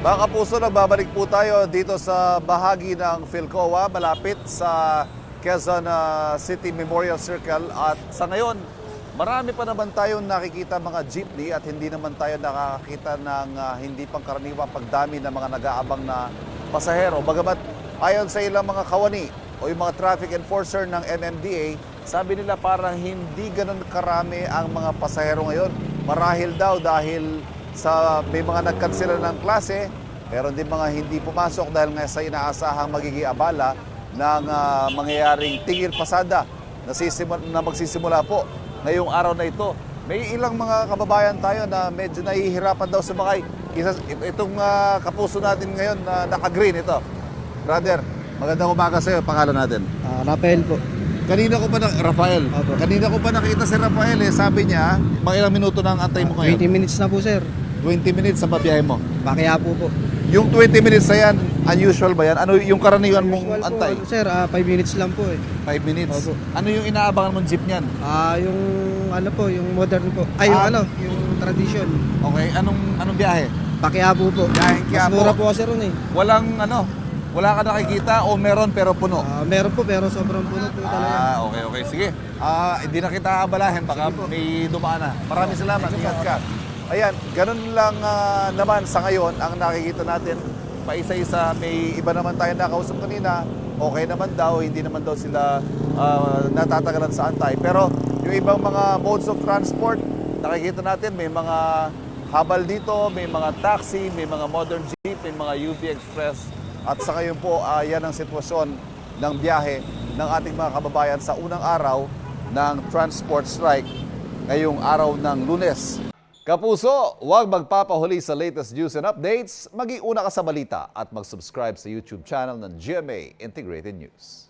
Mga kapuso, nagbabalik po tayo dito sa bahagi ng Philcoa, malapit sa Quezon City Memorial Circle. At sa ngayon, marami pa naman tayong nakikita mga jeepney at hindi naman tayo nakakita ng hindi pangkaraniwang pagdami ng mga nag-aabang na pasahero. Bagamat ayon sa ilang mga kawani o yung mga traffic enforcer ng MMDA, sabi nila parang hindi ganun karami ang mga pasahero ngayon. Marahil daw dahil sa may mga nagkansela ng klase, meron din mga hindi pumasok dahil nga sa inaasahang magiging abala ng mangyayaring tigil pasada na magsisimula po ngayong araw na ito. May ilang mga kababayan tayo na medyo nahihirapan daw sumakay. Itong kapuso natin ngayon na naka-green ito. Brother, magandang umaga sa iyo. Pangalan natin? Rafael po. Kanina ko pa Rafael. Opo. Kanina ko pa nakita si Rafael sabi niya, mga ilang minuto na ang antay mo ngayon? 20 minutes na po, sir. 20 minutes sa pabiyahe mo. Pakiapo po. Yung 20 minutes na yan, unusual ba yan? Ano yung karaniwan mong Usual po, antay? sir, 5 minutes lang po eh. 5 minutes? Opo. Ano yung inaabangan mong jeep niyan? Yung ano po, yung modern po. Ay, yung tradition. Okay, anong biyahe? Pakiapo po. Biyaheng Mas Quiapo. mura po kasi ron eh. Wala ka nakikita o meron pero puno? Meron po, pero sobrang puno po talaga. Okay. Sige. Hindi na kita abalahin, baka may dumaan na. Maraming salamat, ingat ka. Ayan, ganun lang naman sa ngayon ang nakikita natin. Paisa-isa, may iba naman tayo nakausap kanina. Okay naman daw, hindi naman daw sila natatagalan sa antay. Pero yung ibang mga modes of transport, nakikita natin may mga habal dito, may mga taxi, may mga modern jeep, may mga UV Express. At sa ngayon po, yan ang sitwasyon ng biyahe ng ating mga kababayan sa unang araw ng transport strike ngayong araw ng Lunes. Kapuso, huwag magpapahuli sa latest news and updates. Mag-iuna ka sa balita at mag-subscribe sa YouTube channel ng GMA Integrated News.